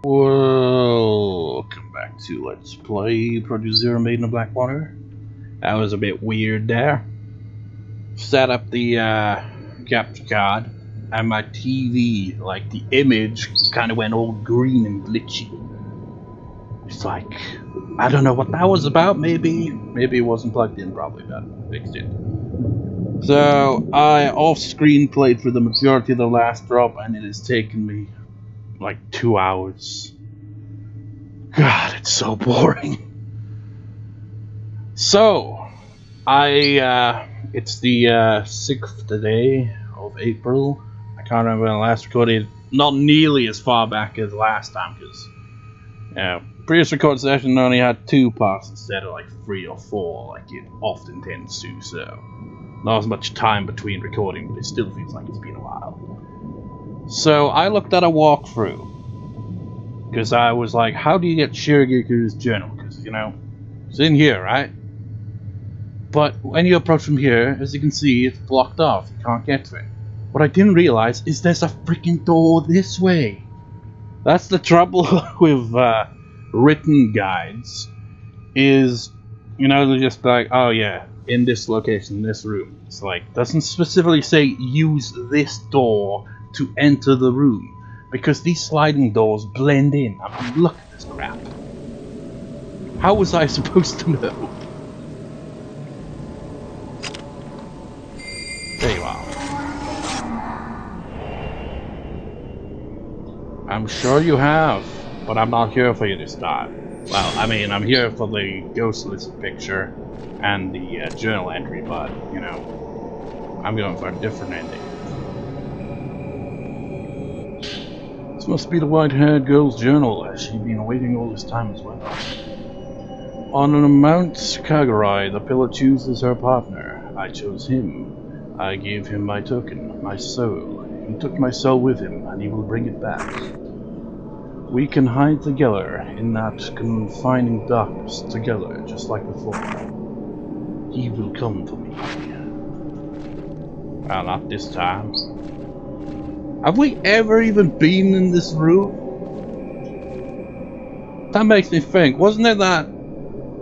Welcome back to Let's Play Produce Zero Maiden of Blackwater. That was a bit weird there. Set up the capture card, and my TV, like the image, kind of went all green and glitchy. It's like, I don't know what that was about. Maybe it wasn't plugged in properly, but I fixed it. So I off-screen played for the majority of the last drop, and it has taken me like 2 hours. God, it's so boring. So, it's the 6th day of April. I can't remember when I last recorded. Not nearly as far back as last time, because previous record session only had 2 parts instead of like 3 or 4, like it often tends to, so not as much time between recording, but it still feels like it's been a while. So, I looked at a walkthrough. Because I was like, how do you get Shiragiku's journal? Because, you know, it's in here, right? But when you approach from here, as you can see, it's blocked off. You can't get to it. What I didn't realize is there's a freaking door this way. That's the trouble with written guides. Is, you know, they're just like, oh yeah, in this location, in this room. It's like, doesn't specifically say use this door to enter the room. Because these sliding doors blend in. I mean, look at this crap. How was I supposed to know? There you are. I'm sure you have, but I'm not here for you this time. Well, I mean, I'm here for the ghost list picture and the journal entry, but, you know, I'm going for a different ending. This must be the white-haired girl's journal. She'd been waiting all this time as well. On Mount Kaguroi, the pillar chooses her partner. I chose him. I gave him my token, my soul. He took my soul with him, and he will bring it back. We can hide together in that confining darkness together, just like before. He will come for me. Well, not this time. Have we ever even been in this room? That makes me think, wasn't it that...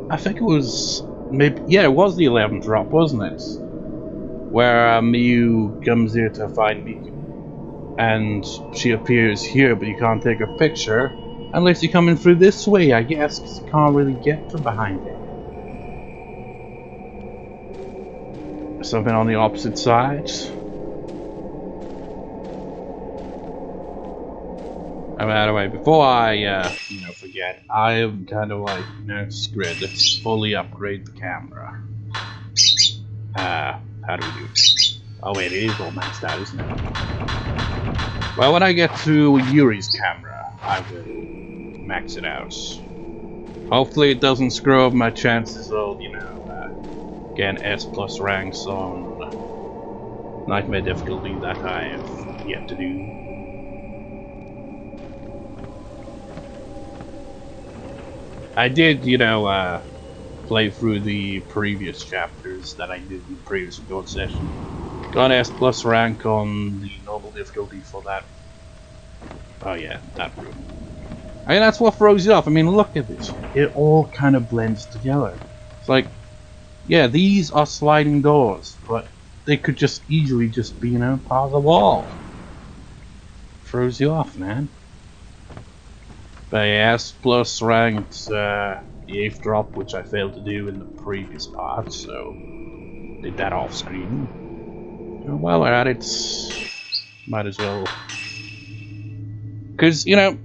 I think it was... maybe, yeah, it was the 11th drop, wasn't it? Where Miyu comes here to find Miku. And she appears here, but you can't take her picture. Unless you come in through this way, I guess, because you can't really get from behind it. Something on the opposite side. By the way, before I, forget, I am kind of like, screwed. Let's fully upgrade the camera. How do we do it? Oh wait, it is all maxed out, isn't it? Well, when I get to Yuri's camera, I will max it out. Hopefully it doesn't screw up my chances of, getting S+ ranks on Nightmare difficulty that I have yet to do. I did, play through the previous chapters that I did in the previous record session. Got S+ rank on the normal difficulty for that. Oh yeah, that room. I mean, that's what throws you off. I mean, look at this. It all kind of blends together. It's like, yeah, these are sliding doors, but they could just easily just be, part of the wall. Throws you off, man. But yeah, S+ ranked the 8th drop, which I failed to do in the previous part, so did that off screen. And while we're at it, might as well. Because, the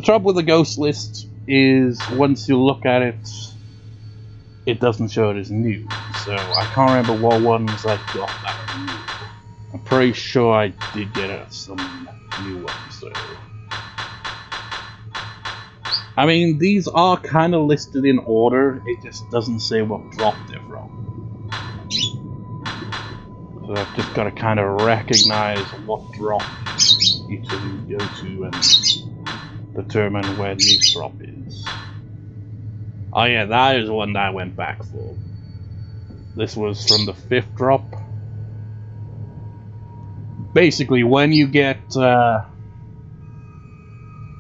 trouble with the ghost list is once you look at it, it doesn't show it as new. So I can't remember what ones I got that are new. I'm pretty sure I did get some new ones, though. I mean, these are kind of listed in order, it just doesn't say what drop they're from. So I've just got to kind of recognize what drop each of them go to and determine where the next drop is. Oh yeah, that is one that I went back for. This was from the 5th drop. Basically, when you get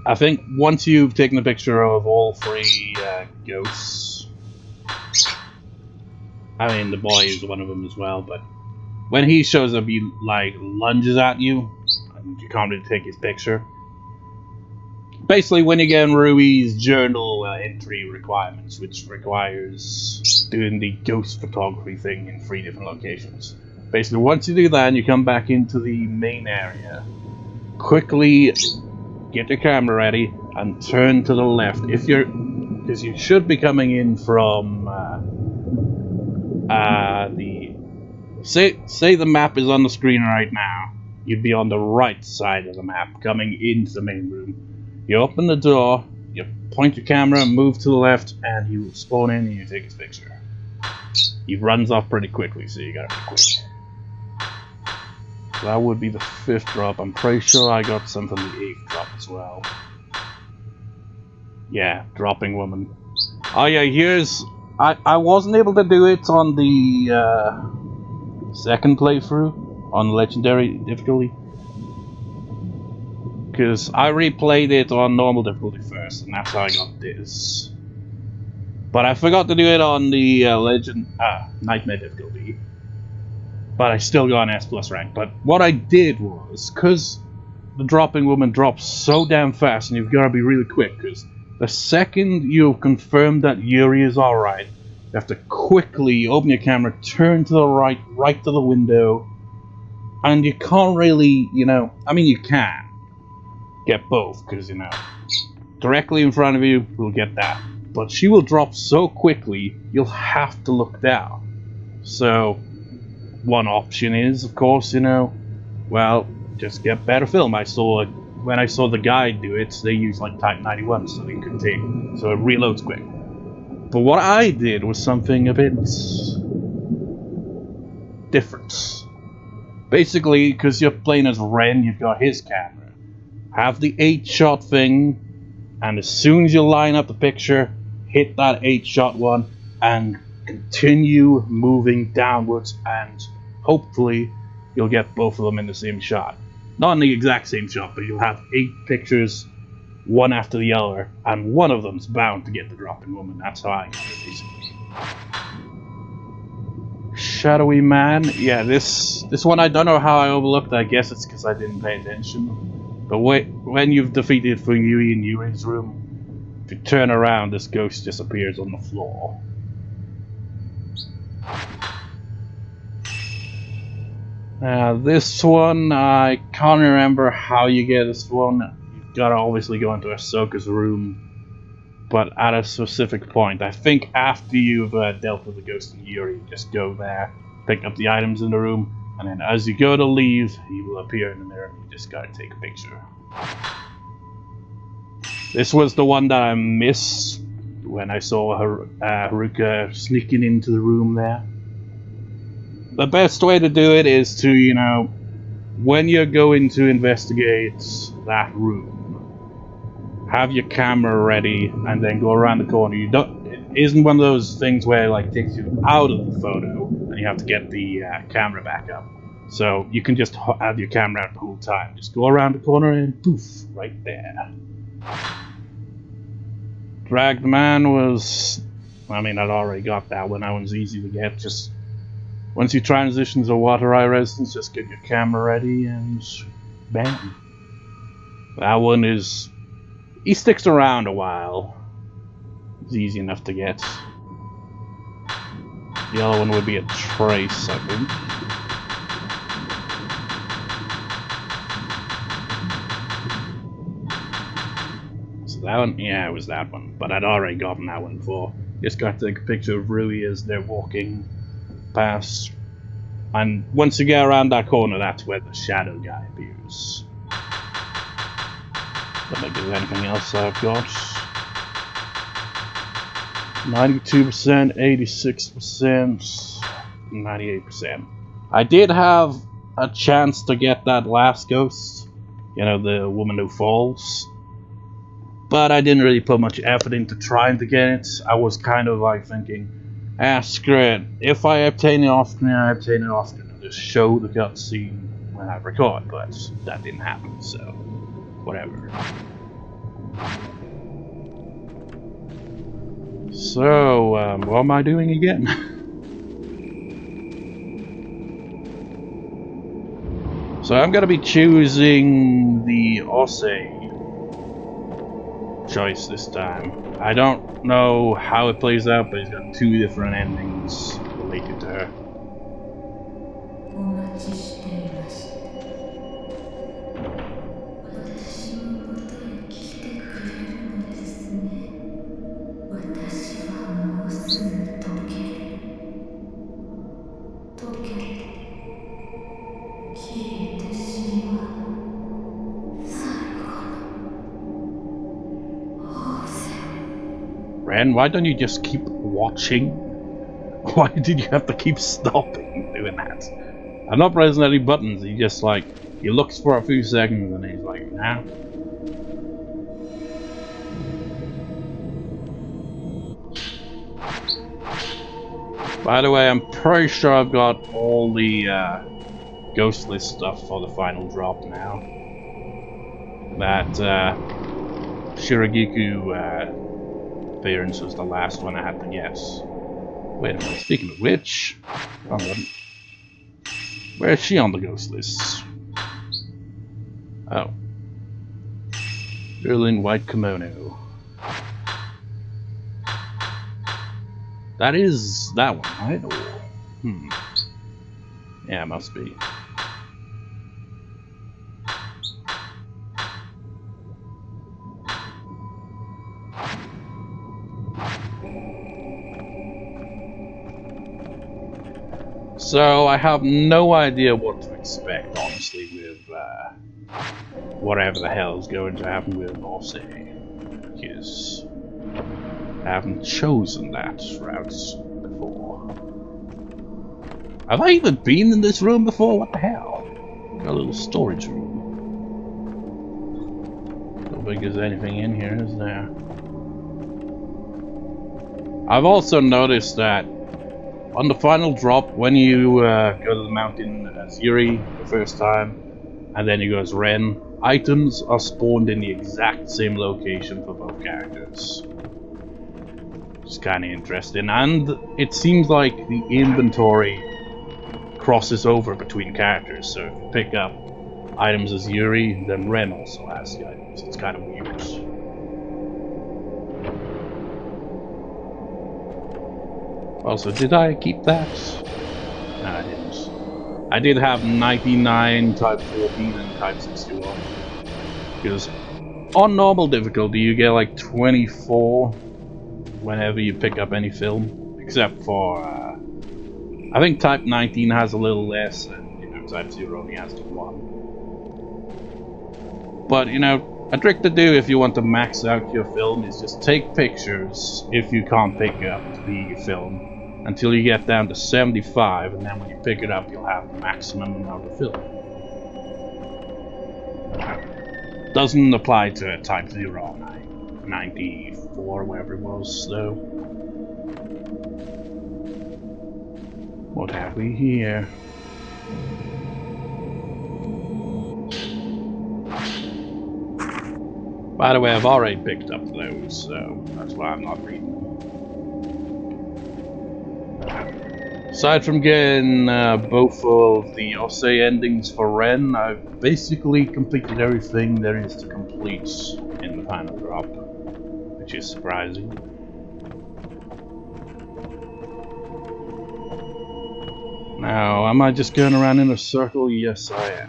I think once you've taken a picture of all three ghosts, I mean the boy is one of them as well, but when he shows up, he like lunges at you, and you can't really take his picture. Basically, when you get in Rui's journal entry requirements, which requires doing the ghost photography thing in 3 different locations. Basically, once you do that and you come back into the main area, quickly get your camera ready and turn to the left. Because you should be coming in from say the map is on the screen right now. You'd be on the right side of the map, coming into the main room. You open the door, you point your camera, move to the left, and he will spawn in and you take his picture. He runs off pretty quickly, so you gotta be quick. So that would be the 5th drop. I'm pretty sure I got some from the 8th drop as well. Yeah, dropping woman. Oh yeah, here's... I wasn't able to do it on the 2nd playthrough, on legendary difficulty. Because I replayed it on normal difficulty first, and that's how I got this. But I forgot to do it on the nightmare difficulty. But I still got an S+ rank. But what I did was, because the dropping woman drops so damn fast, and you've got to be really quick, because the second you've confirmed that Yuri is alright, you have to quickly open your camera, turn to the right to the window, and you can't really, I mean you can get both, because directly in front of you you'll get that, but she will drop so quickly you'll have to look down. So one option is, of course, well, just get better film. When I saw the guy do it, they used like Type 91, so they could take, so it reloads quick. But what I did was something a bit different. Basically, because you're playing as Ren, you've got his camera. Have the 8-shot thing, and as soon as you line up the picture, hit that 8-shot one, and continue moving downwards, and hopefully you'll get both of them in the same shot. Not in the exact same shot, but you'll have 8 pictures, one after the other, and one of them's bound to get the dropping woman. That's how I got it, basically. Shadowy man. Yeah, this one I don't know how I overlooked. I guess it's because I didn't pay attention. But when you've defeated Fuyui in Yuri's room, if you turn around, this ghost just appears on the floor. This one, I can't remember how you get this one. You've got to obviously go into Ahsoka's room, but at a specific point. I think after you've dealt with the ghost in Yuri, you just go there, pick up the items in the room, and then as you go to leave, he will appear in the mirror and you just gotta take a picture. This was the one that I missed when I saw Haruka sneaking into the room there. The best way to do it is to, when you're going to investigate that room, have your camera ready and then go around the corner. It isn't one of those things where it like takes you out of the photo and you have to get the camera back up. So you can just have your camera out the whole time. Just go around the corner and poof, right there. Dragged Man was, I mean, I'd already got that one. That one's easy to get. Just once you transition to water eye resistance, just get your camera ready and bam. That one is, he sticks around a while. It's easy enough to get. The other one would be a trace, I think. So that one, yeah, it was that one. But I'd already gotten that one before. Just got to take a picture of Rui as they're walking past. And once you get around that corner, that's where the shadow guy appears. Don't think there's anything else I've got. 92%, 86%, 98%. I did have a chance to get that last ghost, the woman who falls, but I didn't really put much effort into trying to get it. I was kind of like thinking, screw it, if I obtain it off screen, I obtain it off screen. I'll just show the cutscene when I record, but that didn't happen, so whatever. So, what am I doing again? So I'm gonna be choosing the Ose choice this time. I don't know how it plays out, but he's got 2 different endings related to her. Ren, why don't you just keep watching? Why did you have to keep stopping doing that? I'm not pressing any buttons, he just like, he looks for a few seconds and he's like, nah. By the way, I'm pretty sure I've got all the ghost list stuff for the final drop now. That Shiragiku appearance was the last one I had to guess. Wait a minute, speaking of which, hold on. Where is she on the ghost list? Oh. Girl in white kimono. That is that one, right? Or, yeah, it must be. So I have no idea what to expect, honestly, with whatever the hell is going to happen with Ose, because I haven't chosen that route before. Have I even been in this room before? What the hell? Got a little storage room. Don't think there's anything in here, is there? I've also noticed that on the final drop, when you go to the mountain as Yuri the first time, and then you go as Ren, items are spawned in the exact same location for both characters. Which is kind of interesting, and it seems like the inventory crosses over between characters, so if you pick up items as Yuri, then Ren also has the items. It's kind of weird. Also, did I keep that? No, I didn't. I did have 99, type 14, and type 61. Because on normal difficulty, you get like 24 whenever you pick up any film. Except for, I think type 19 has a little less, and you know, type 0 only has 1. But, you know, a trick to do if you want to max out your film is just take pictures if you can't pick up the film until you get down to 75, and then when you pick it up you'll have the maximum amount of film. Doesn't apply to type 0, 94, whatever it was, though. What have we here? By the way, I've already picked up those, so that's why I'm not reading them. Aside from getting both of the Ose endings for Ren, I've basically completed everything there is to complete in the final drop, which is surprising. Now, am I just going around in a circle? Yes, I am.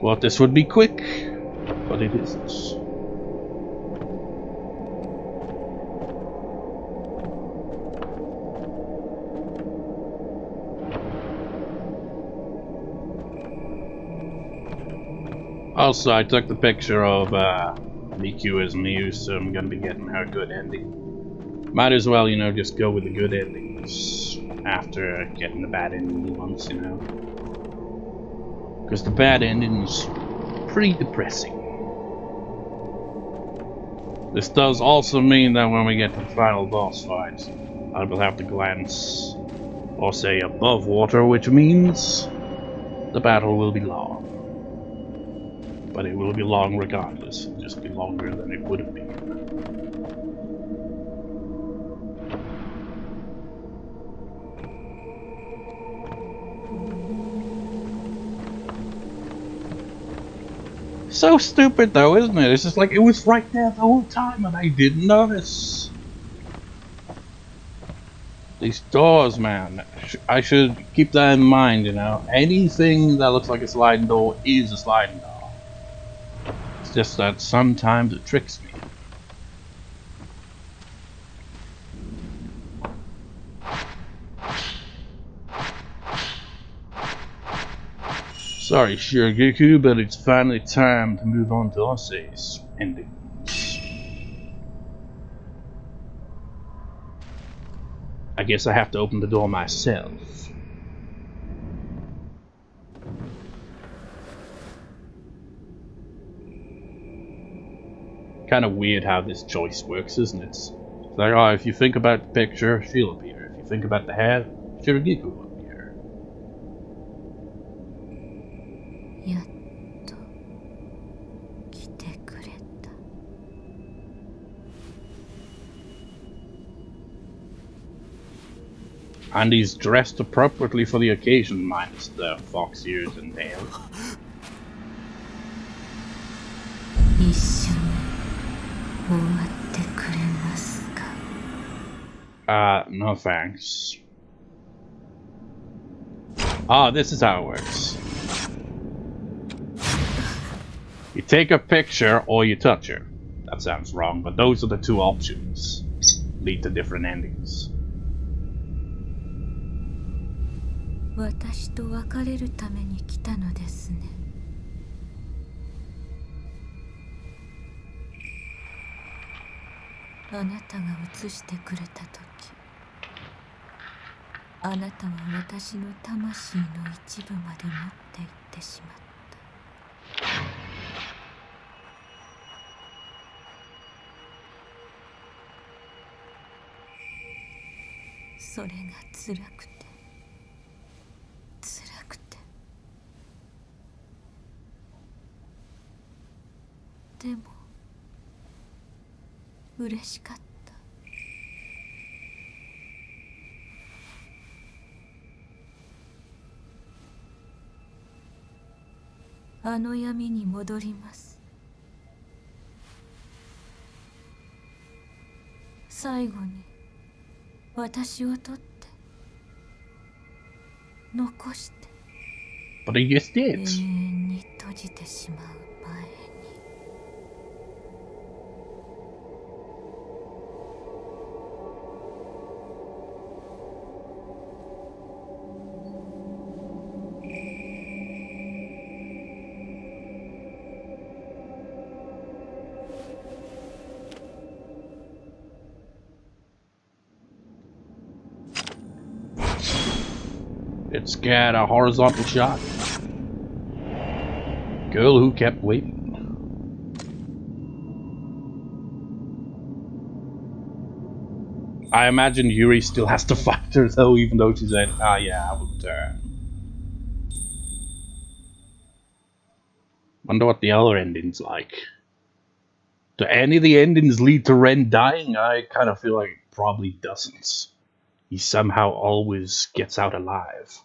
Thought this would be quick, but it isn't. Also, I took the picture of Miku as Miu, so I'm gonna be getting her good ending. Might as well, you know, just go with the good endings after getting the bad ending once, you know. Because the bad ending's pretty depressing. This does also mean that when we get to the final boss fight, I will have to glance, or say above water, which means the battle will be long. But it will be long regardless. It'll just be longer than it would have been. So stupid though, isn't it? It's just like it was right there the whole time and I didn't notice. These doors, man. I should keep that in mind, you know. Anything that looks like a sliding door is a sliding door. It's just that sometimes it tricks me. Sorry, Shiragiku, but it's finally time to move on to Ose's endings. I guess I have to open the door myself. Kind of weird how this choice works, isn't it? It's like, oh, if you think about the picture, she'll appear. If you think about the head, Shiragiku will appear. And he's dressed appropriately for the occasion, minus the fox ears and tail. No thanks. Ah, this is how it works. You take a picture or you touch her. That sounds wrong, but those are the two options. Lead to different endings. 私と別れるために来たのですね。あなたが映してくれた時、あなたは私の魂の一部まで持っていってしまった。それが辛くて。でも嬉しかった。あの闇に戻ります。最後に私を取って残して。But he just did. 永遠に閉じてしまう前に。It's got a horizontal shot. Girl who kept waiting. I imagine Yuri still has to fight her though, even though she said, ah yeah, I will return. Wonder what the other ending's like. Do any of the endings lead to Ren dying? I kind of feel like it probably doesn't. He somehow always gets out alive.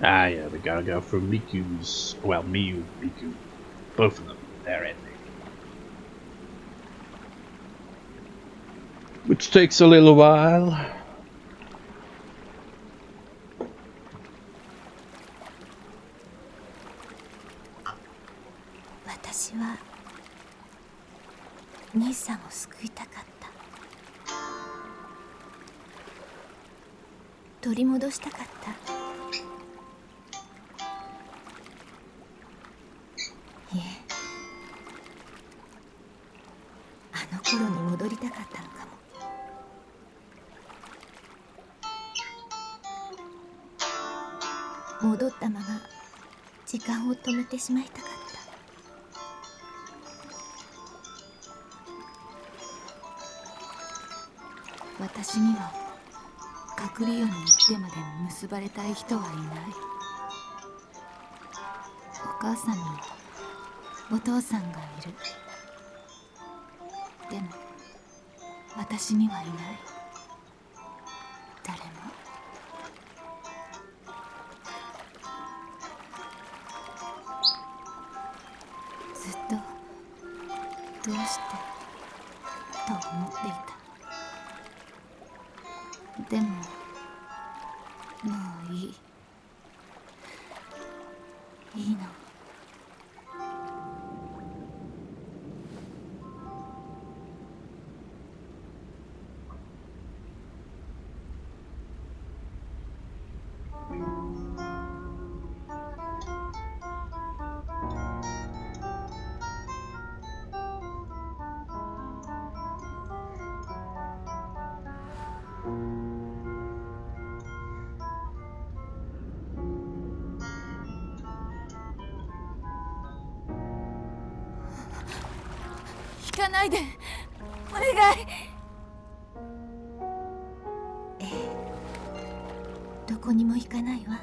Ah yeah, we gotta go through Miku's, well, Miku, both of them, their ending. Which takes a little while.私は兄さんを救いたかった。取り戻したかった。いえ、あの頃に戻りたかったのかも。戻ったまま時間を止めてしまいたかった。私にはカクリオンに行ってまで結ばれたい人はいない。お母さんにはお父さんがいる。でも私にはいない。誰も。ずっとどうしてと思っていた。でももういい。いいの。行かないで、お願い。ええ、どこにも行かないわ。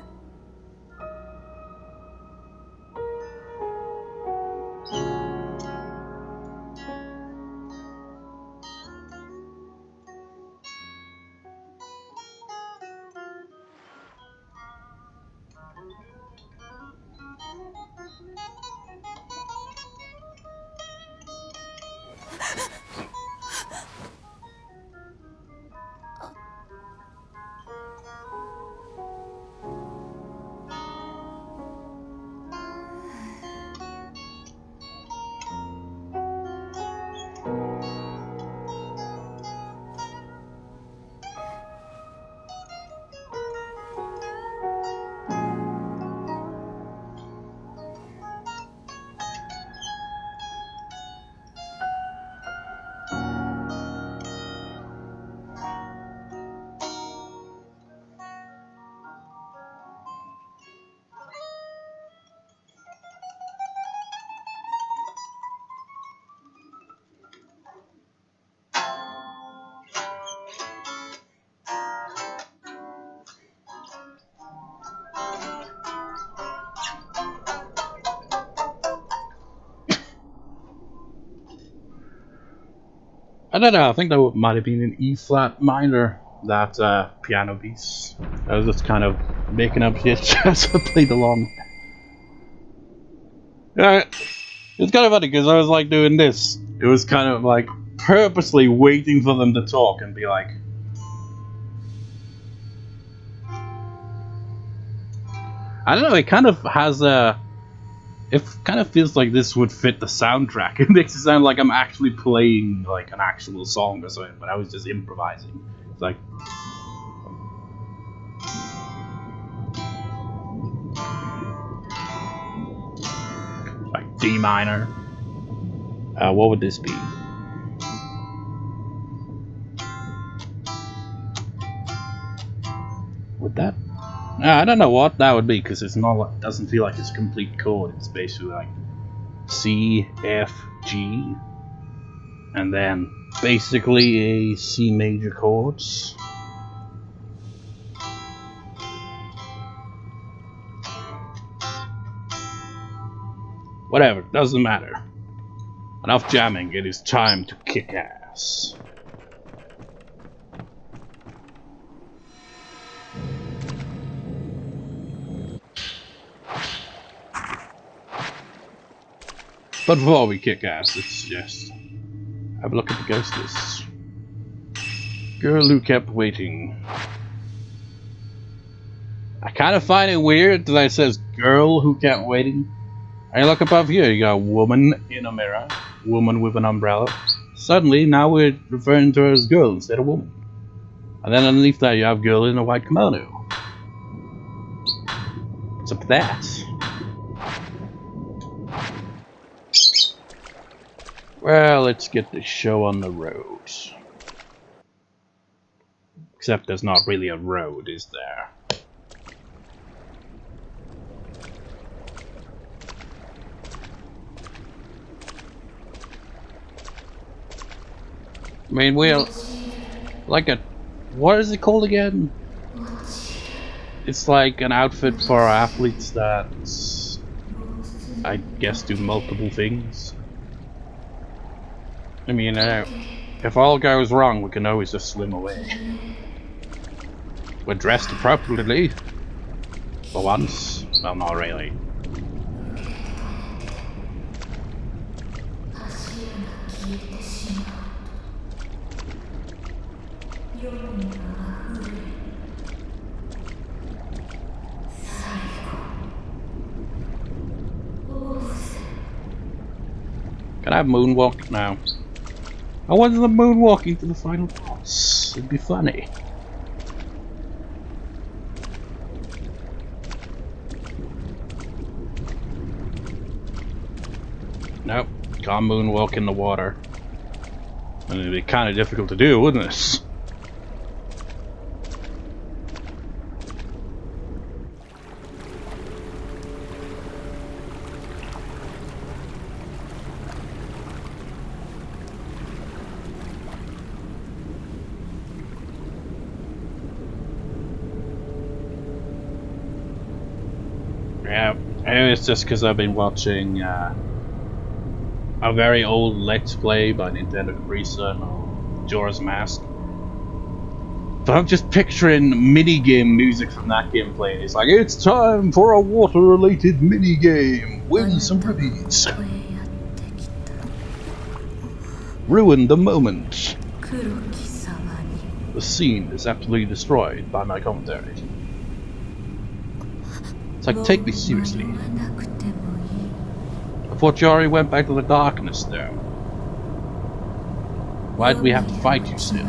I don't know, I think that might have been an E flat minor, that piano piece. I was just kind of making up shit as I played along. Yeah, it's kind of funny because I was like doing this. It was kind of like purposely waiting for them to talk and be like, I don't know, it kind of has a. It kind of feels like this would fit the soundtrack. It makes it sound like I'm actually playing like an actual song or something, but I was just improvising. It's like. Like D minor. What would this be? Would that? I don't know what that would be because it's not. Like, doesn't feel like it's a complete chord. It's basically like C, F, G, and then basically a C major chords. Whatever, doesn't matter. Enough jamming. It is time to kick ass. But before we kick ass, let's just have a look at the ghost list. Girl who kept waiting. I kind of find it weird that it says girl who kept waiting. I look above here, you got woman in a mirror, woman with an umbrella. Suddenly, now we're referring to her as girl instead of woman. And then underneath that, you have girl in a white kimono. What's up with that? Well, let's get the show on the road. Except there's not really a road, is there? I mean, we're like a, what is it called again? It's like an outfit for athletes that, I guess, do multiple things. I mean, if all goes wrong, we can always just swim away. We're dressed appropriately. For once. Well, not really. Can I moonwalk now? I wanted the moonwalking to the final boss. It'd be funny. Nope, can't moonwalk in the water. And it'd be kind of difficult to do, wouldn't it? Yeah, maybe it's just because I've been watching a very old Let's Play by Nintendo Capri-Sun or Jorah's Mask. But I'm just picturing minigame music from that game playing. It's like, it's time for a water-related minigame. Win some rubies. Ruin the moment. The scene is absolutely destroyed by my commentary. It's like, take me seriously. I thought you already went back to the darkness there. Why'd we have to fight you still?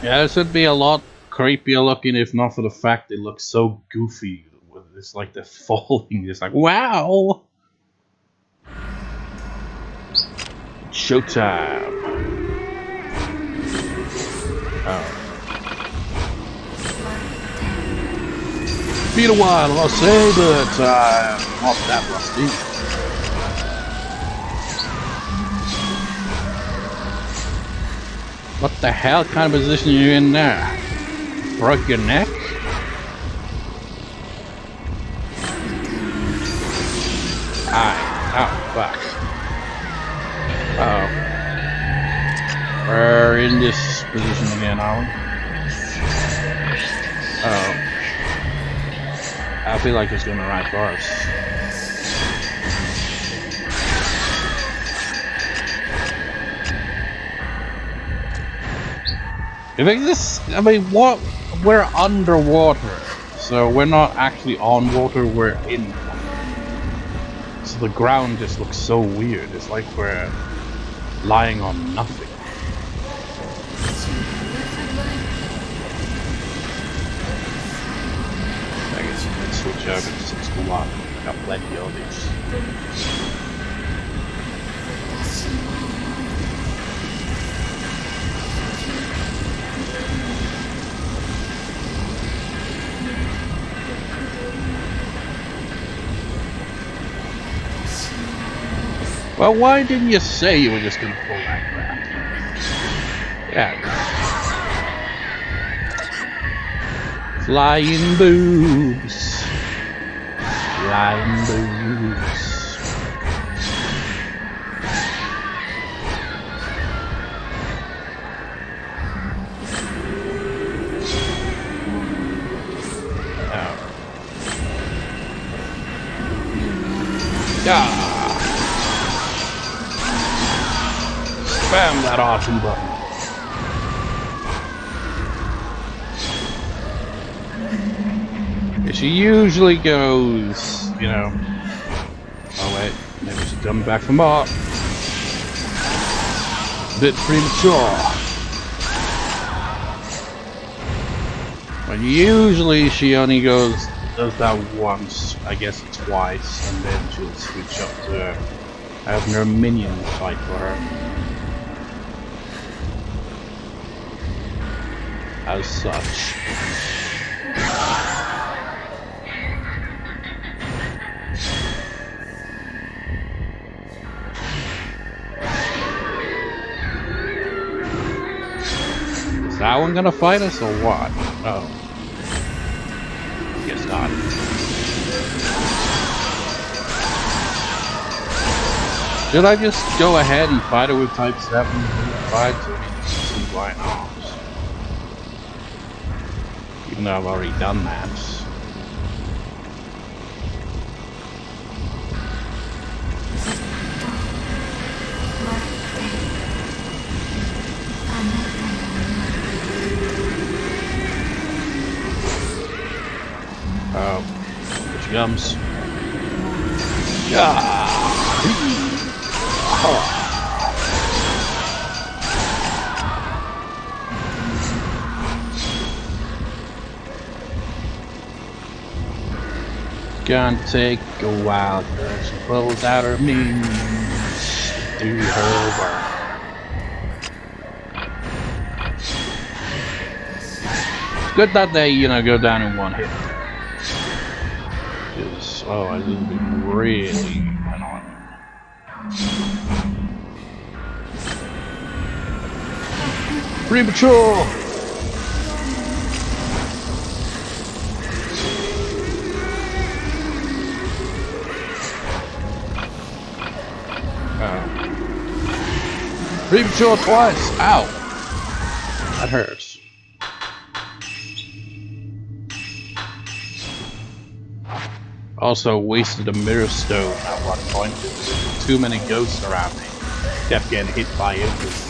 Yeah, this would be a lot creepier looking if not for the fact it looks so goofy. It's like they're falling. It's like, wow! Showtime! Oh. Been a while, I'll say, but I'm not that rusty. What the hell kind of position are you in there? Broke your neck? Oh, fuck. Uh-oh. We're in this position again, are we? Uh-oh. I feel like it's going right for us. If this, I mean, what? We're underwater, so we're not actually on water, we're in water. So the ground just looks so weird. It's like we're lying on nothing. I guess we can switch over to some squad. Got plenty of these. Well, why didn't you say you were just gonna pull that crap? Yeah. Flying boobs. Flying boobs. Oh. Yeah. Spam that R2 button. Yeah, she usually goes, you know. Oh wait, maybe she's coming back from Mars. A bit premature. But usually she only does that once, I guess twice, and then she'll switch up to I have no minions fight for her. As such. Is that one gonna fight us or what? Oh. Guess not. Should I just go ahead and fight it with type 7 fights? I mean, see why not? Even though I've already done that. Oh, here she comes. Yeah. Oh. Gonna take a while, girl. She pulls out her means to do her work. It's good that they, you know, go down in one hit. Because, oh, this would be really annoying. Premature! Premature twice! Ow! That hurts. Also wasted a mirror stone at one point. There was too many ghosts around me. Kept getting hit by everything.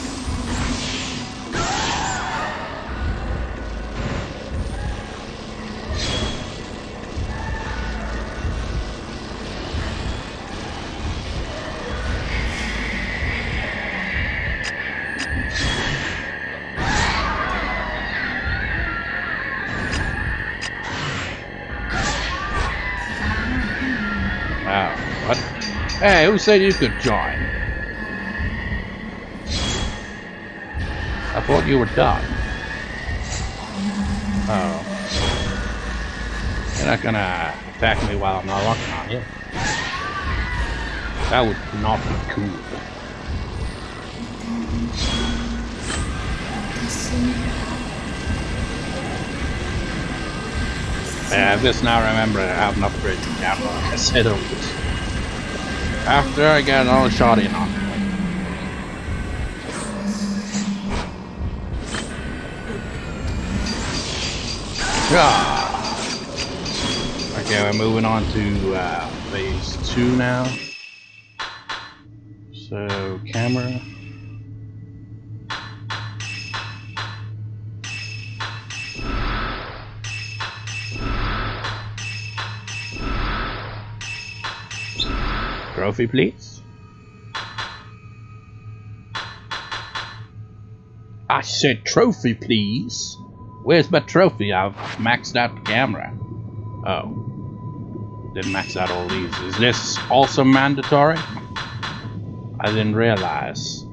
What? Hey, who said you could join? I thought you were done. Oh. You're not gonna attack me while I'm not locking on you. That would not be cool. Yeah, I just now remember I have an upgrade to camera. I said it after I get another shot in on it. Okay, we're moving on to phase 2 now. So, camera. Trophy, please. I said trophy, please. Where's my trophy? I've maxed out the camera. Oh. Didn't max out all these. Is this also mandatory? I didn't realize.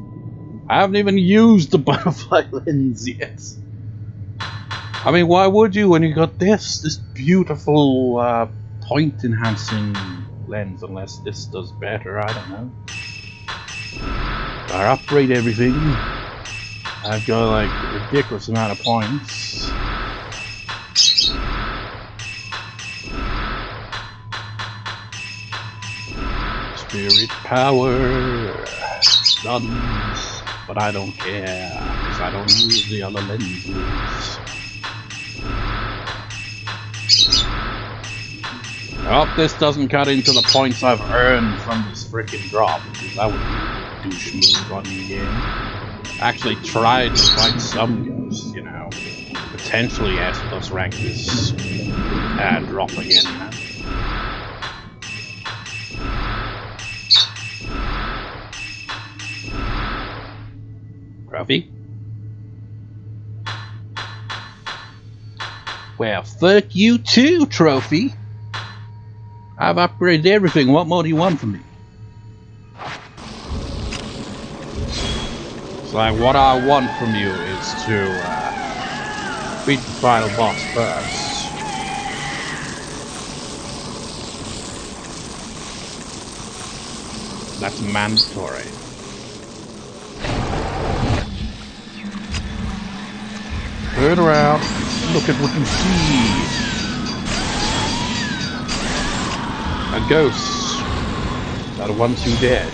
I haven't even used the butterfly lens yet. I mean, why would you when you got this beautiful point enhancing lens, unless this does better, I don't know. Gotta upgrade everything. I've got like a ridiculous amount of points. Spirit power, guns, but I don't care because I don't use the other lenses. I hope this doesn't cut into the points I've earned from this freaking drop, because that would be a douche move on the game. Actually tried to fight some ghosts, you know. Potentially as let's rank this drop again, you know. Trophy? Well, fuck you too, Trophy! I've upgraded everything. What more do you want from me? like, what I want from you is to beat the final boss first. That's mandatory. Turn around, look at what you see. A ghost that wants you dead.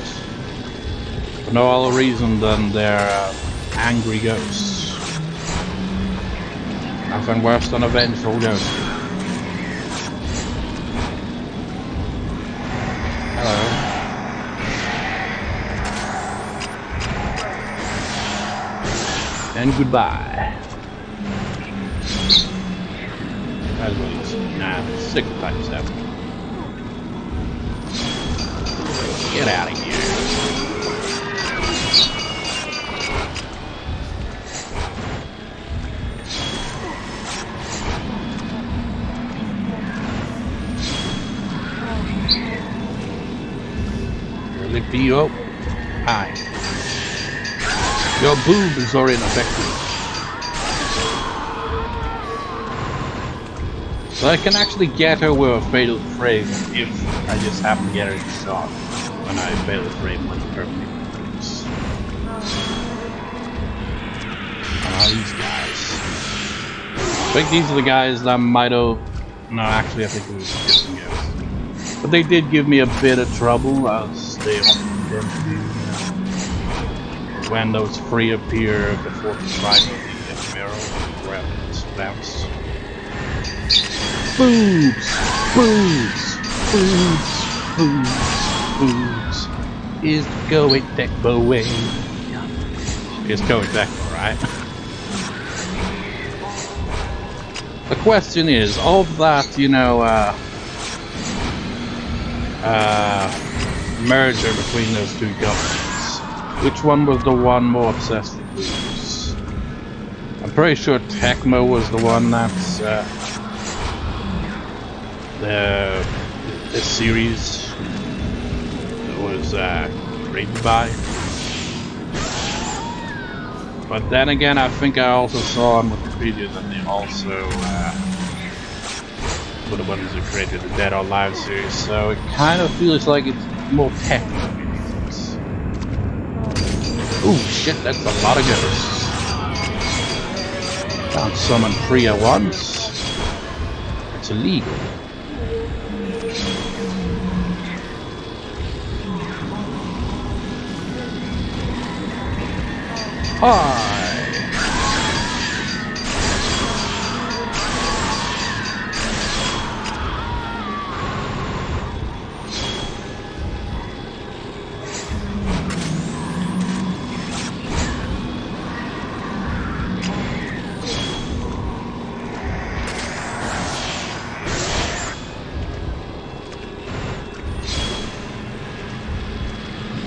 For no other reason than they're angry ghosts. Nothing worse than a vengeful ghost. Hello. And goodbye. That's what he's. Nah, sick of type 7. Get out of here. Will it be up? Hi. Your boob is already infected. So I can actually get her with a fatal frame if I just happen to get her in shot when I fatal frame when perfectly moves. These guys. I think these are the guys that might have. No, actually, I think it was different guys. But they did give me a bit of trouble, as they often tend to do. When those three appear before the final mirror, grab it, bounce. Boobs! Boobs! Boobs! Boobs! Boobs! Is going Tecmo way. It's going Tecmo, right? The question is, of that, you know, merger between those two governments, which one was the one more obsessed with boobs? I'm pretty sure Tecmo was the one that's this series was created by. But then again, I think I also saw on Wikipedia that they also were the ones who created the Dead or Alive series, so it kind of feels like it's more technical. Ooh, shit, that's a lot of ghosts. Can't summon 3 at once. It's illegal. Hi!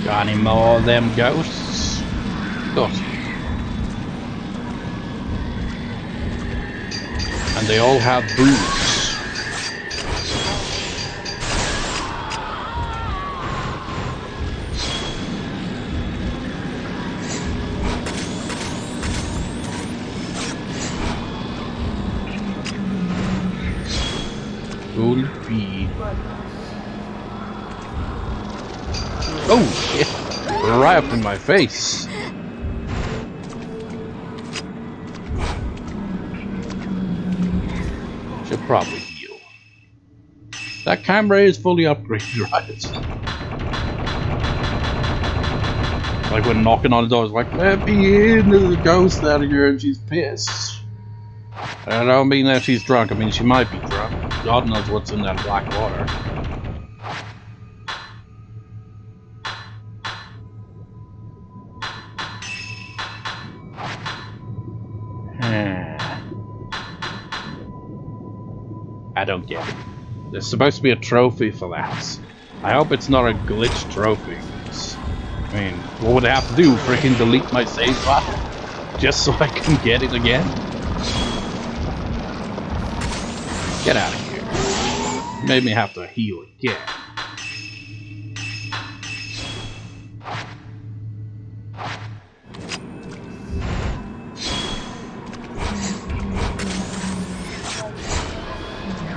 Got any more of them ghosts? Got. And they all have boobs. Gold bee. Oh shit! Right up in my face. Should probably heal. That camera is fully upgraded, right? Like when knocking on the door, it's like, let me in, there's a ghost out of here, and she's pissed. I don't mean that she's drunk, I mean she might be drunk. God knows what's in that black water. I don't get it. There's supposed to be a trophy for that. I hope it's not a glitch trophy. I mean, what would I have to do? Freaking delete my save file? Just so I can get it again? Get out of here. Made me have to heal again.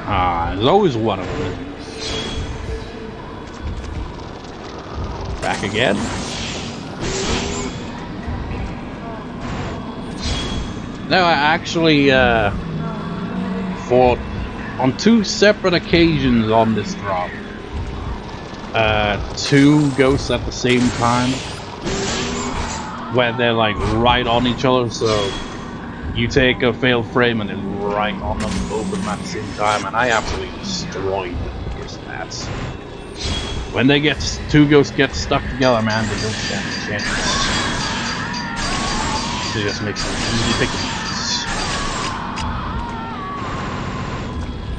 Ah, there's always one of them. Back again. No, I actually fought on 2 separate occasions on this drop. 2 ghosts at the same time, where they're like right on each other, so you take a failed frame and then right on them, both of them at the same time, and I absolutely destroyed them because that's when they get 2 ghosts get stuck together, man, they don't stand a chance. They just make some easy pickings.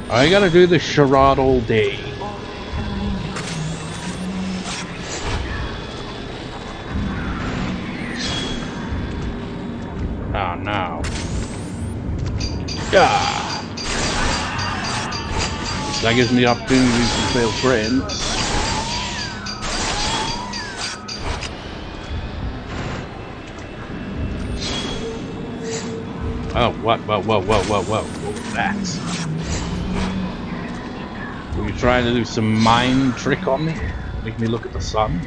I gotta do the charade all day. Oh no. Ah. So that gives me the opportunity to do some failed frames. Oh, what? Whoa, whoa, whoa, whoa, whoa. What was that? Were you trying to do some mind trick on me? Make me look at the sun?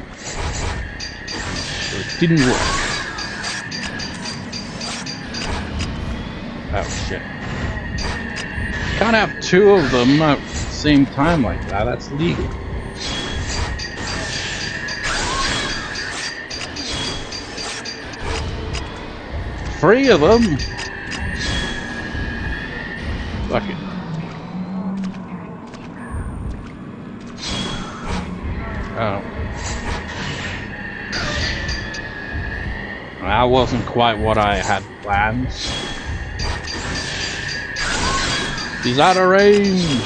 So it didn't work. Oh, shit. You can't have 2 of them at the same time like that. That's legal. Three of them? Fuck it. Oh. That wasn't quite what I had planned. He's out of range!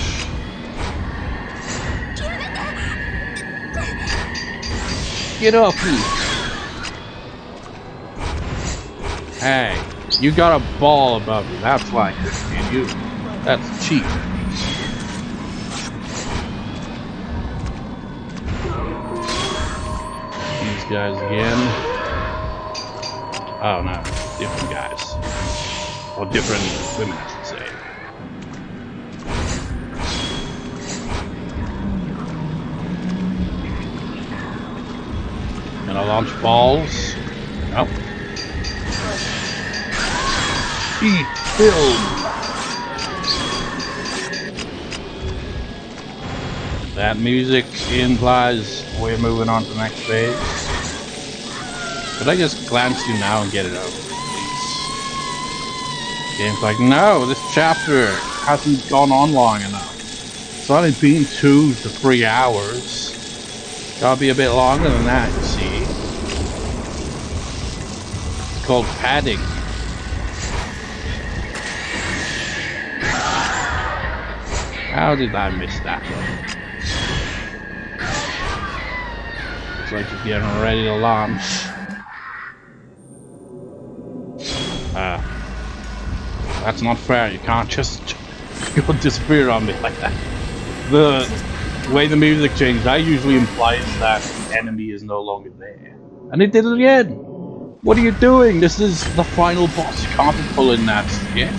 Get off me! Hey, you got a ball above you, that's why I couldn't you. That's cheap. These guys again. Oh no, different guys. Or different women, I should say. Gonna launch balls. Nope. Eat film. That music implies we're moving on to the next phase. Could I just glance you now and get it over, please? Game's like, no, this chapter hasn't gone on long enough. It's only been 2 to 3 hours. Gotta be a bit longer than that, you see. It's called padding. How did I miss that one? Looks like you're getting ready to launch. That's not fair. You can't just go disappear on me like that. The way the music changed, that usually implies that the enemy is no longer there. And it did it again! What are you doing? This is the final boss. You can't be pulling that yet.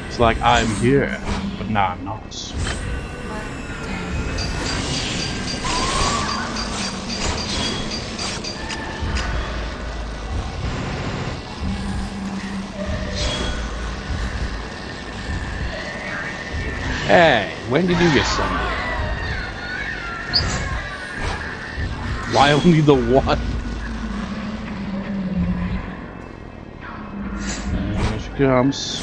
It's like, I'm here. But no, I'm not. Hey, when did you get some? Why only the one? Here she comes.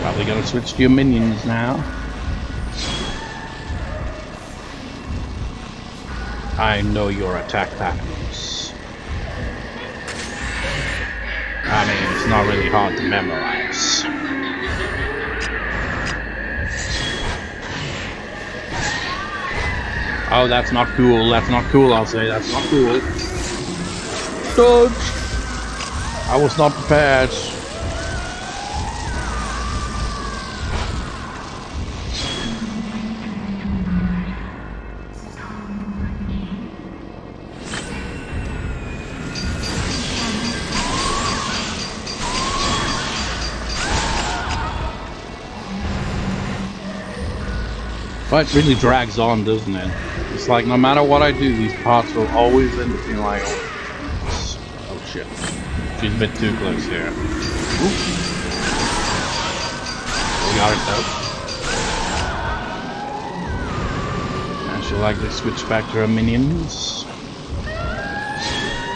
Probably gonna switch to your minions now. I know your attack patterns. I mean, it's not really hard to memorize. Oh, that's not cool. That's not cool, I'll say. That's not cool. Dodge! I was not prepared. Fight really drags on, doesn't it? It's like no matter what I do, these parts will always end up being like, oh shit. She's a bit too close here. Oop. We got it though. And she'll likely switch back to her minions.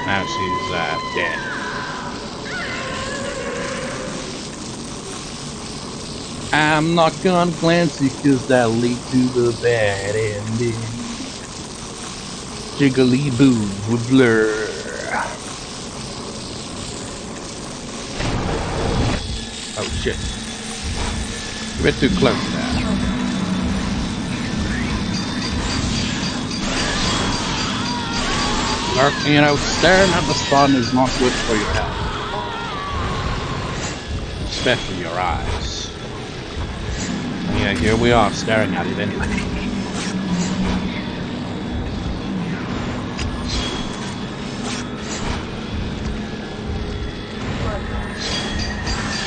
Now she's dead. I'm not gonna glance you cause that'll lead to the bad ending. Jiggly boobs would blur. Oh shit. A bit too close now. You know, staring at the sun is not good for your health. Especially your eyes. Yeah, here we are staring at it anyway.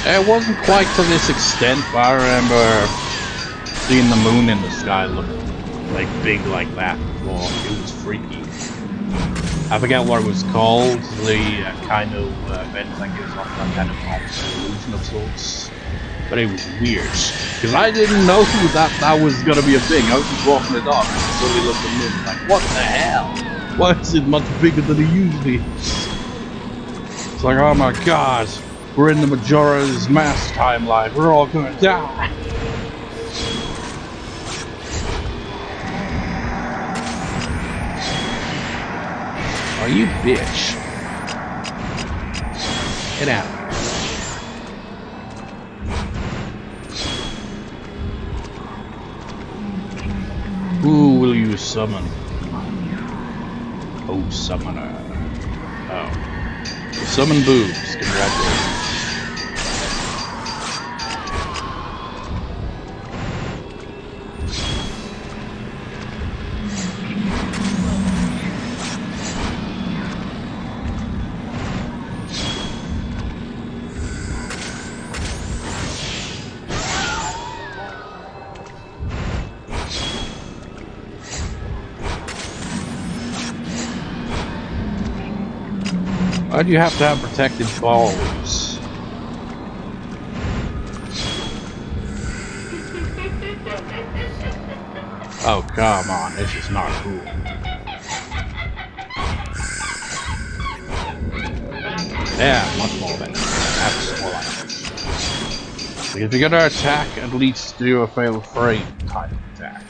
It wasn't quite to this extent, but I remember seeing the moon in the sky look like big like that before. It was freaky. I forget what it was called, the kind of event that gives off that kind of illusion of sorts. But it was weird, because I didn't know that was gonna be a thing. I was just walking the dog and suddenly looked at the moon like, what the hell? Why is it much bigger than it usually is? It's like, oh my god, we're in the Majora's Mask timeline, we're all gonna die. Oh, you bitch. Get out. Who will you summon? Oh, summoner. Oh. Summon boobs. Congratulations. Why do you have to have protected balls? Oh, come on, this is not cool. Yeah, much more better. That's more like this. Like if you're gonna attack, at least do a fatal frame type of attack.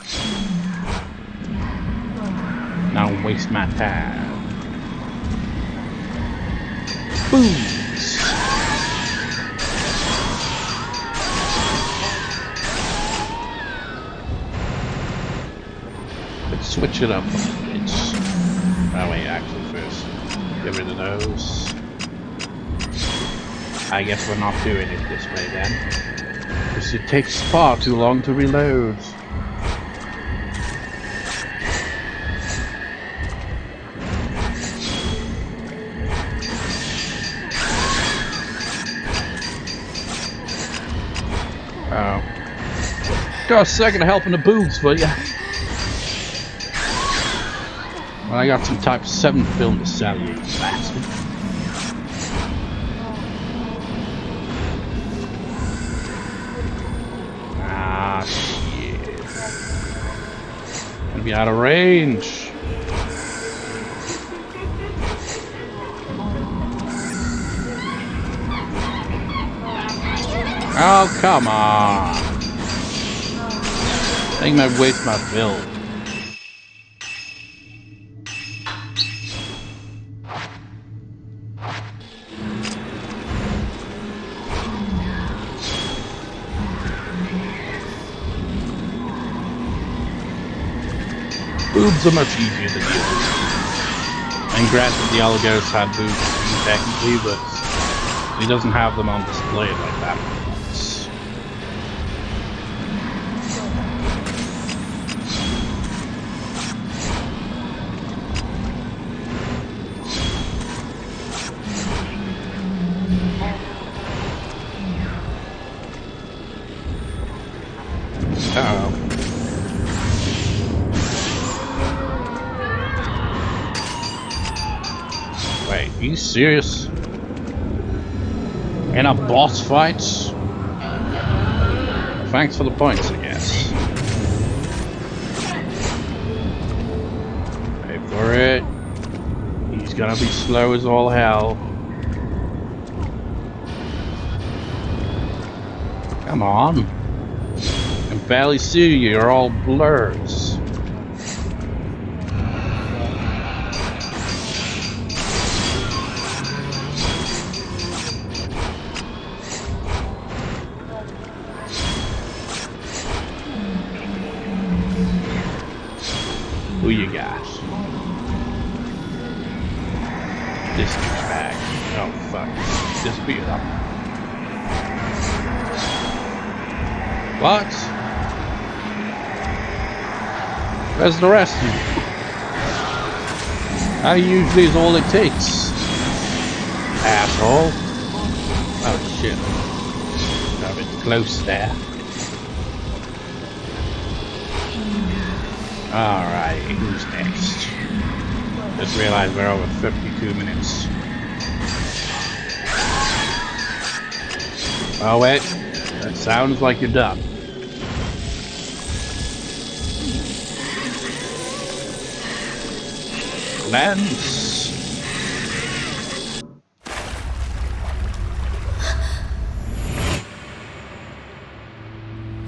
Now waste my time. Booms! Let's switch it up a bit. Oh wait, actually first, get rid of those. I guess we're not doing it this way then. Because it takes far too long to reload. Oh. Got a second of helping the boobs for ya. Well, I got some type 7 film to sell you, bastard. Ah, shit. Gonna be out of range. Oh, come on. I think I might waste my build. boobs are much easier to deal with. And granted, the Algos had boobs technically, but he doesn't have them on display like that. Uh-oh. Wait, are you serious? In a boss fight? Thanks for the points, I guess. Wait for it. He's gonna be slow as all hell. Come on. I can barely see you, you're all blurs. Who you got? This bag. Oh fuck. Disappeared up. What? Where's the rest of you? That usually is all it takes. Asshole. Oh shit. Got a bit close there. Alright, who's next? Just realized we're over 52 minutes. Oh wait, that sounds like you're done. Lance!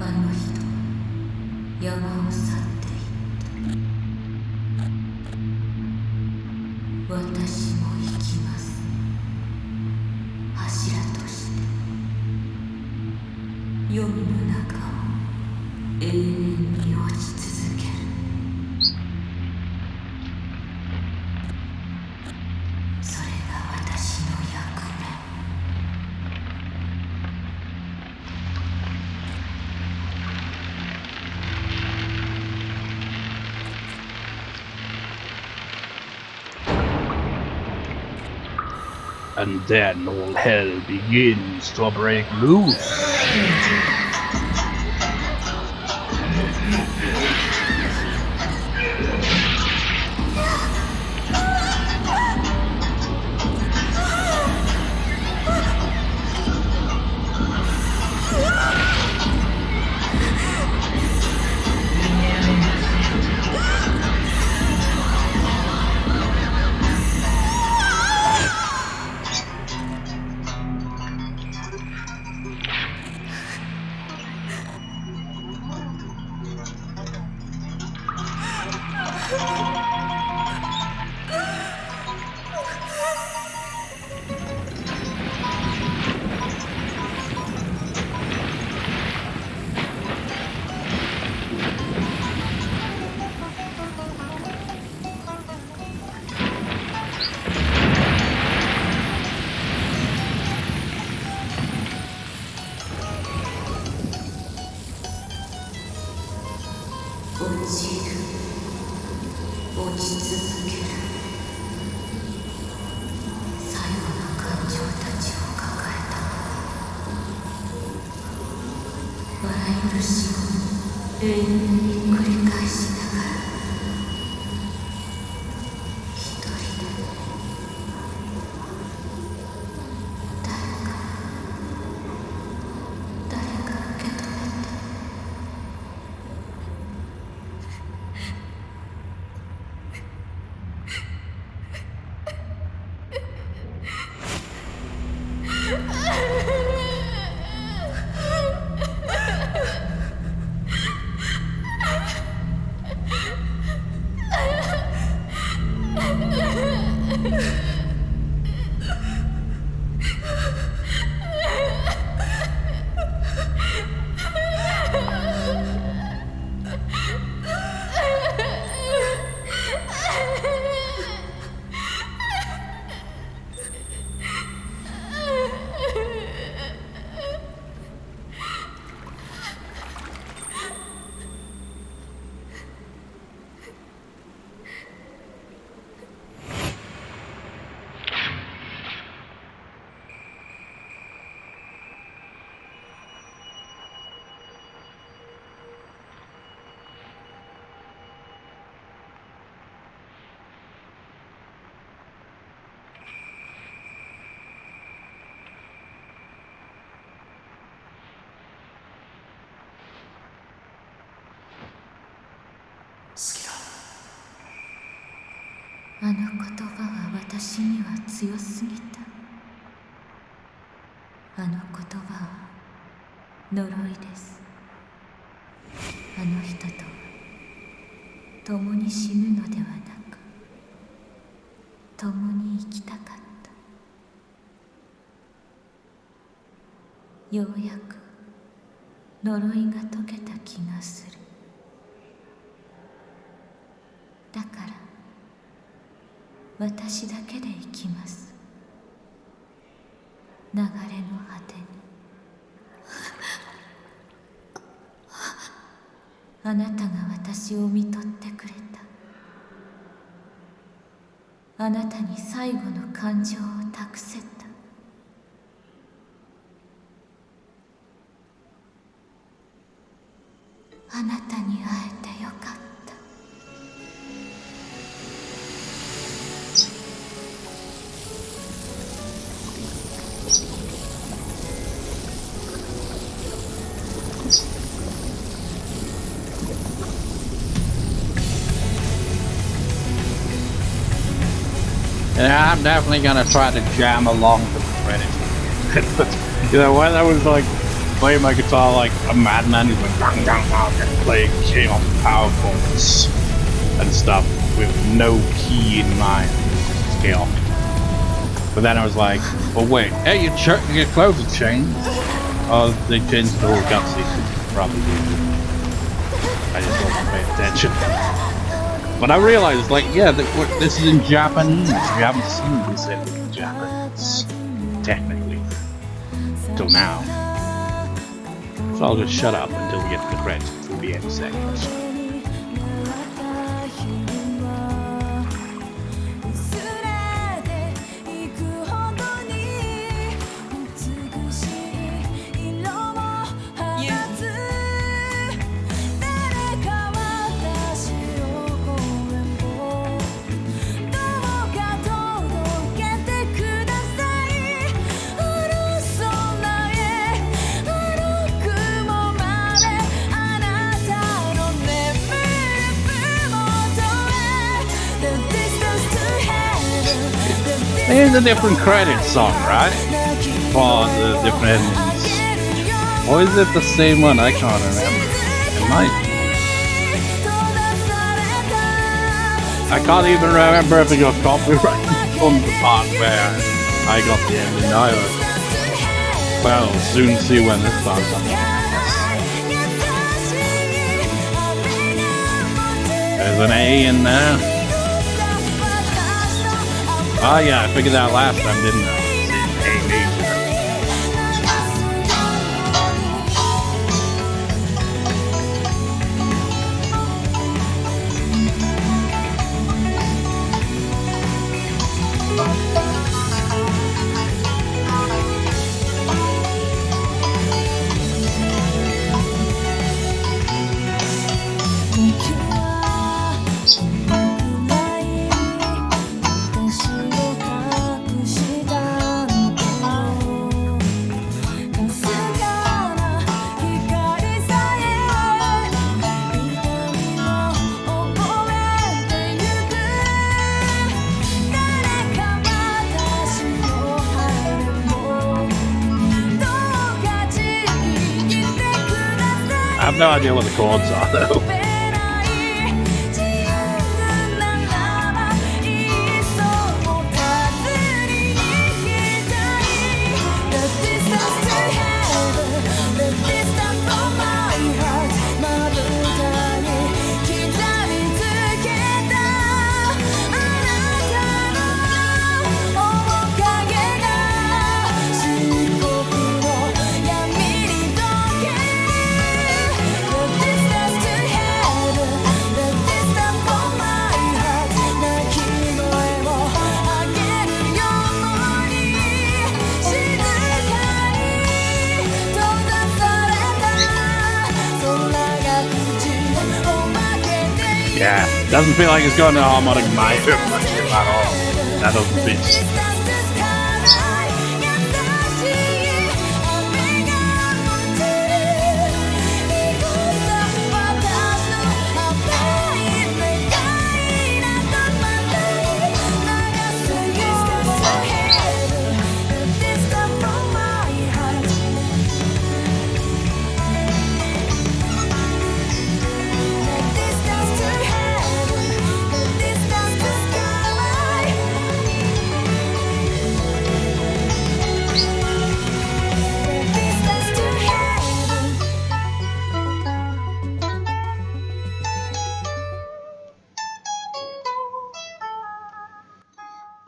あの人、山を去っていった。私も生きます。柱として黄泉の中を永遠に落ち続ける。それが私の役目。And then all hell begins to break loose. あの言葉は私には強すぎた。あの言葉は呪いです。あの人とは共に死ぬのではなく、共に生きたかった。ようやく呪いが解けた気がする。だから私だけで生きます。流れの果てに。あなたが私を見とってくれた。あなたに最後の感情を託せた。あなたに会えてよかった。And I'm definitely gonna try to jam along to the credits. But, when I was like playing my guitar like a madman, he's like bang, bang, bang, and playing came off power chords and stuff with no key in mind, scale. But then I was like, oh wait, hey, your clothes have changed. Oh, they changed the whole cutscene. Probably. I just wasn't paying attention. But I realized, like, yeah, this is in Japanese. We haven't seen this in Japanese, technically, till now. So I'll just shut up until we get to the credits, which will be any seconds. It's a different credit song, right? For the different endings. Or is it the same one? I can't remember. It might be. I can't even remember if it got copyrighted on the part where I got the ending either. Well, we'll soon see when this part comes. There's an A in there. Oh yeah, I figured that out last time, didn't I? A major. I have no idea what the chords are though. Yeah, doesn't feel like it's going to harmonic minor much at all. That doesn't fit.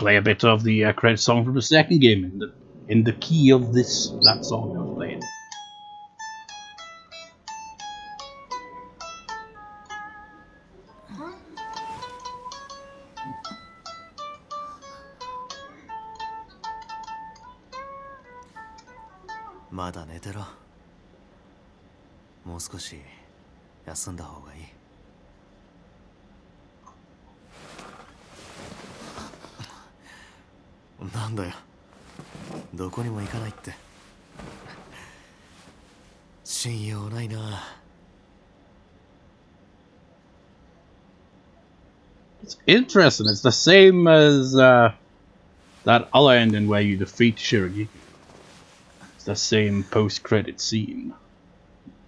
play a bit of the credit song from the second game in the key of that song I was playing. Mada 寝てろ。もう少し休んだ方がいい。なんだよ。どこにも行かないって。信用ないな。It's interesting. It's the same as that other ending where you defeat Shiragiku. It's the same post-credit scene.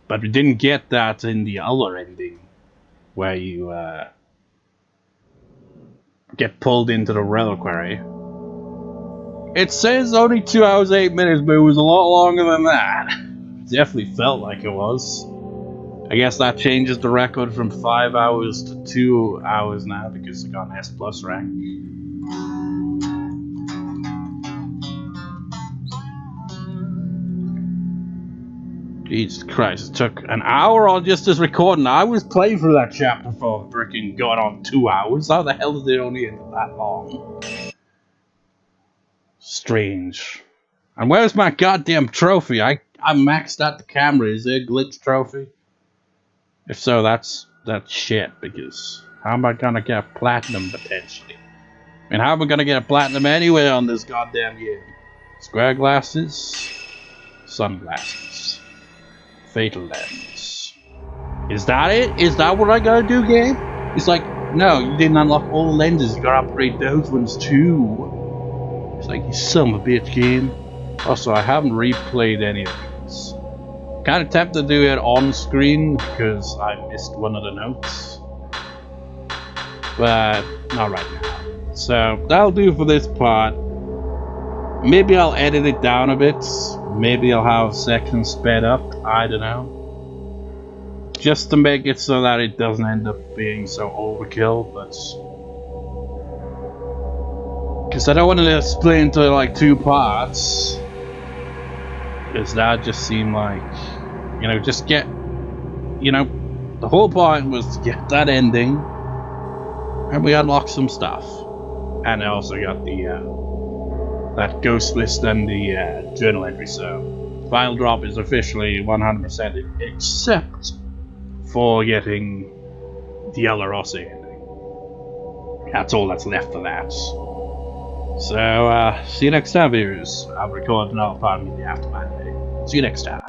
But we didn't get that in the other ending where you get pulled into the reliquary. It says only 2 hours 8 minutes, but it was a lot longer than that. Definitely felt like it was. I guess that changes the record from 5 hours to 2 hours now because I got an S+ rank. Jesus Christ, it took an hour on just this recording. I was playing through that chapter for freaking going on 2 hours. How the hell did it only end that long? Strange. And where's my goddamn trophy? I maxed out the camera. Is there a glitch trophy? If so, that's shit, because how am I gonna get platinum potentially? I mean, how am I gonna get a platinum anywhere on this goddamn game? Square glasses, sunglasses, fatal lens. Is that it? Is that what I gotta do, game? It's like, no, you didn't unlock all the lenses. You gotta upgrade those ones too. It's like, you son of a bitch, game. Also, I haven't replayed any of these. Kind of tempted to do it on screen because I missed one of the notes, but not right now. So that'll do for this part. Maybe I'll edit it down a bit. Maybe I'll have sections sped up. I don't know. Just to make it so that it doesn't end up being so overkill, but because I don't want to split into like 2 parts. Because that just seemed like, you know, just get, you know, the whole point was to get that ending, and we unlocked some stuff, and I also got the that ghost list and the journal entry. So final drop is officially 100% except for getting the other Ose ending. That's all that's left for that. So see you next time, viewers. I'll record another part of the aftermath. See you next time.